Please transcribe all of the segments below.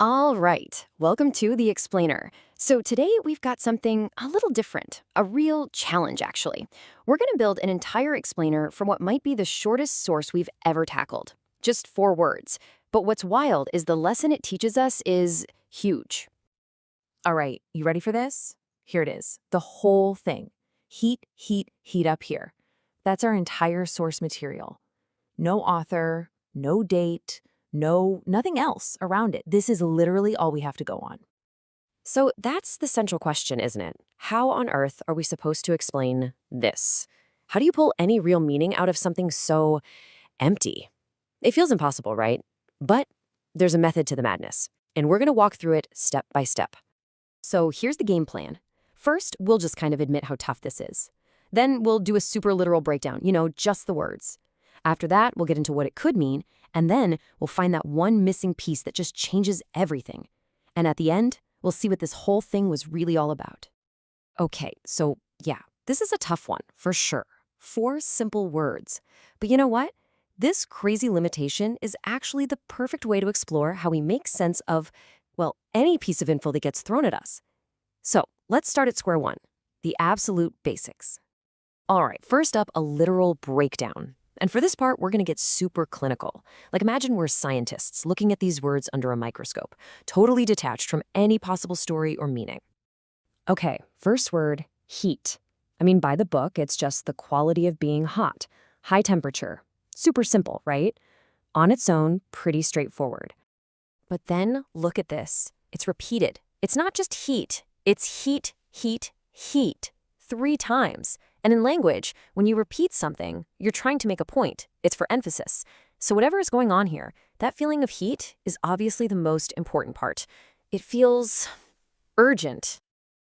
All right, welcome to The Explainer. So today we've got something a little different, a real challenge actually. We're going to build an entire explainer from what might be the shortest source we've ever tackled. Just 4 words. But what's wild is the lesson it teaches us is huge. All right, you ready for this? Here it is, the whole thing. Heat, heat, heat up here. That's our entire source material. No author, no date, nothing else around it. This is literally all we have to go on. So that's the central question, isn't it? How on earth are we supposed to explain this? How do you pull any real meaning out of something so empty? It feels impossible, right? But there's a method to the madness, and we're going to walk through it step by step. So here's the game plan. First, we'll just kind of admit how tough this is. Then we'll do a super literal breakdown, just the words. After that, we'll get into what it could mean, and then we'll find that one missing piece that just changes everything. And at the end, we'll see what this whole thing was really all about. Okay, so yeah, this is a tough one, for sure. 4 simple words. But you know what? This crazy limitation is actually the perfect way to explore how we make sense of, well, any piece of info that gets thrown at us. So let's start at square one, the absolute basics. All right, first up, a literal breakdown. And for this part, we're going to get super clinical. Like imagine we're scientists looking at these words under a microscope, totally detached from any possible story or meaning. Okay, first word, heat. By the book, it's just the quality of being hot, high temperature. Super simple, right? On its own, pretty straightforward. But then look at this. It's repeated. It's not just heat. It's heat, heat, heat. 3 times. And in language, when you repeat something, you're trying to make a point. It's for emphasis. So whatever is going on here, that feeling of heat is obviously the most important part. It feels urgent.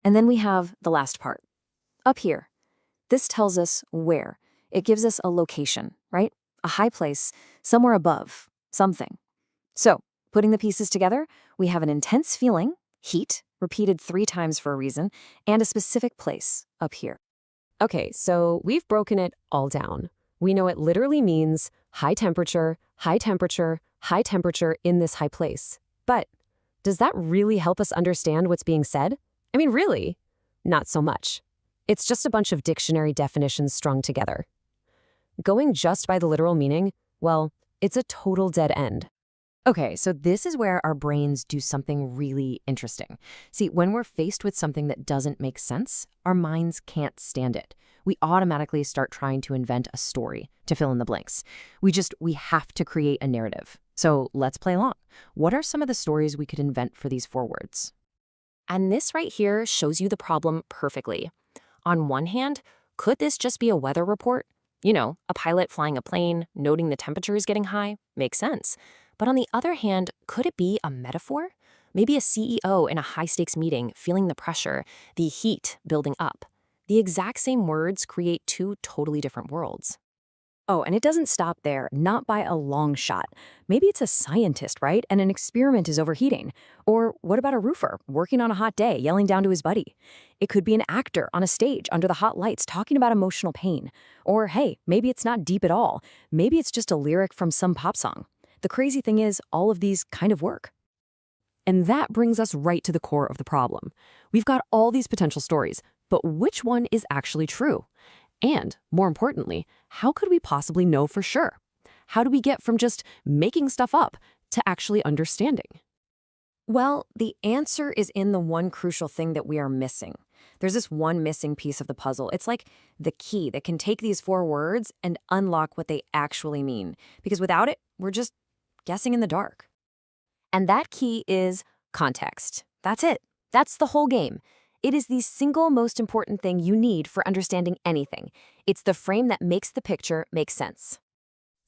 And then we have the last part. Up here. This tells us where. It gives us a location, right? A high place, somewhere above, something. So, putting the pieces together, we have an intense feeling, heat, repeated 3 times for a reason, and a specific place up here. Okay, so we've broken it all down. We know it literally means high temperature, high temperature, high temperature in this high place. But does that really help us understand what's being said? Really? Not so much. It's just a bunch of dictionary definitions strung together. Going just by the literal meaning, well, it's a total dead end. Okay, so this is where our brains do something really interesting. See, when we're faced with something that doesn't make sense, our minds can't stand it. We automatically start trying to invent a story to fill in the blanks. We have to create a narrative. So let's play along. What are some of the stories we could invent for these 4 words? And this right here shows you the problem perfectly. On one hand, could this just be a weather report? A pilot flying a plane, noting the temperature is getting high, makes sense. But on the other hand, could it be a metaphor? Maybe a CEO in a high-stakes meeting feeling the pressure, the heat building up. The exact same words create 2 totally different worlds. Oh, and it doesn't stop there, not by a long shot. Maybe it's a scientist, right? And an experiment is overheating. Or what about a roofer working on a hot day, yelling down to his buddy? It could be an actor on a stage under the hot lights talking about emotional pain. Or hey, maybe it's not deep at all. Maybe it's just a lyric from some pop song. The crazy thing is, all of these kind of work. And that brings us right to the core of the problem. We've got all these potential stories, but which one is actually true? And, more importantly, how could we possibly know for sure? How do we get from just making stuff up to actually understanding? Well, the answer is in the one crucial thing that we are missing. There's this one missing piece of the puzzle. It's like the key that can take these 4 words and unlock what they actually mean. Because without it, we're just guessing in the dark. And that key is context. That's it. That's the whole game. It is the single most important thing you need for understanding anything. It's the frame that makes the picture make sense.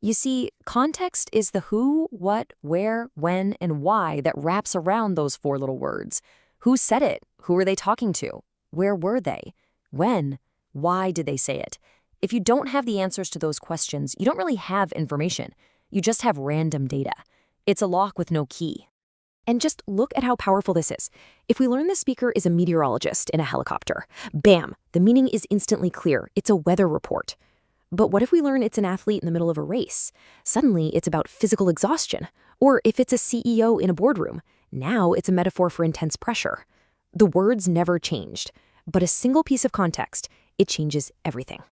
You see, context is the who, what, where, when, and why that wraps around those 4 little words. Who said it? Who were they talking to? Where were they? When? Why did they say it? If you don't have the answers to those questions, you don't really have information. You just have random data. It's a lock with no key. And just look at how powerful this is. If we learn the speaker is a meteorologist in a helicopter, bam, the meaning is instantly clear. It's a weather report. But what if we learn it's an athlete in the middle of a race? Suddenly, it's about physical exhaustion. Or if it's a CEO in a boardroom, Now it's a metaphor for intense pressure. The words never changed, but a single piece of context, it changes everything.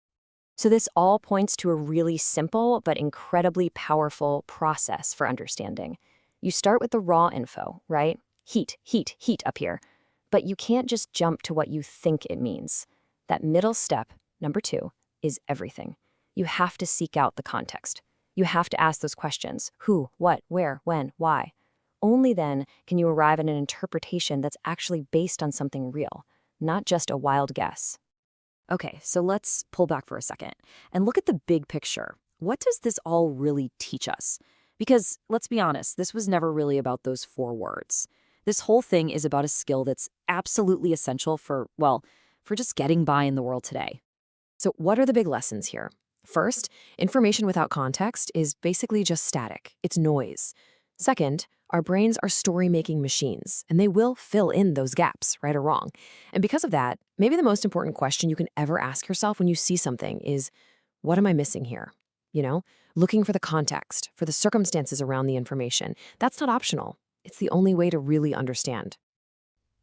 So this all points to a really simple but incredibly powerful process for understanding. You start with the raw info, right? Heat, heat, heat up here. But you can't just jump to what you think it means. That middle step, number 2, is everything. You have to seek out the context. You have to ask those questions: who, what, where, when, why. Only then can you arrive at an interpretation that's actually based on something real, not just a wild guess. Okay, so let's pull back for a second and look at the big picture. What does this all really teach us? Because let's be honest, this was never really about those 4 words. This whole thing is about a skill that's absolutely essential for, well, for just getting by in the world today. So what are the big lessons here? First, information without context is basically just static. It's noise. Second, our brains are story-making machines, and they will fill in those gaps, right or wrong. And because of that, maybe the most important question you can ever ask yourself when you see something is, what am I missing here? You know, looking for the context, for the circumstances around the information. That's not optional. It's the only way to really understand.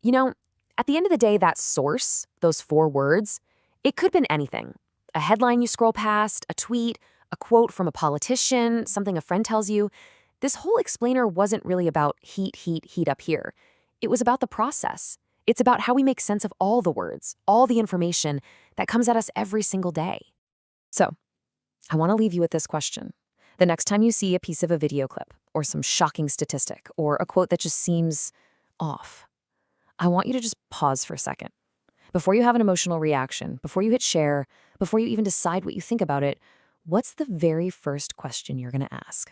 You know, at the end of the day, that source, those 4 words, it could have been anything. A headline you scroll past, a tweet, a quote from a politician, something a friend tells you. This whole explainer wasn't really about heat, heat, heat up here. It was about the process. It's about how we make sense of all the words, all the information that comes at us every single day. So, I want to leave you with this question. The next time you see a piece of a video clip, or some shocking statistic, or a quote that just seems off, I want you to just pause for a second. Before you have an emotional reaction, before you hit share, before you even decide what you think about it, what's the very first question you're going to ask?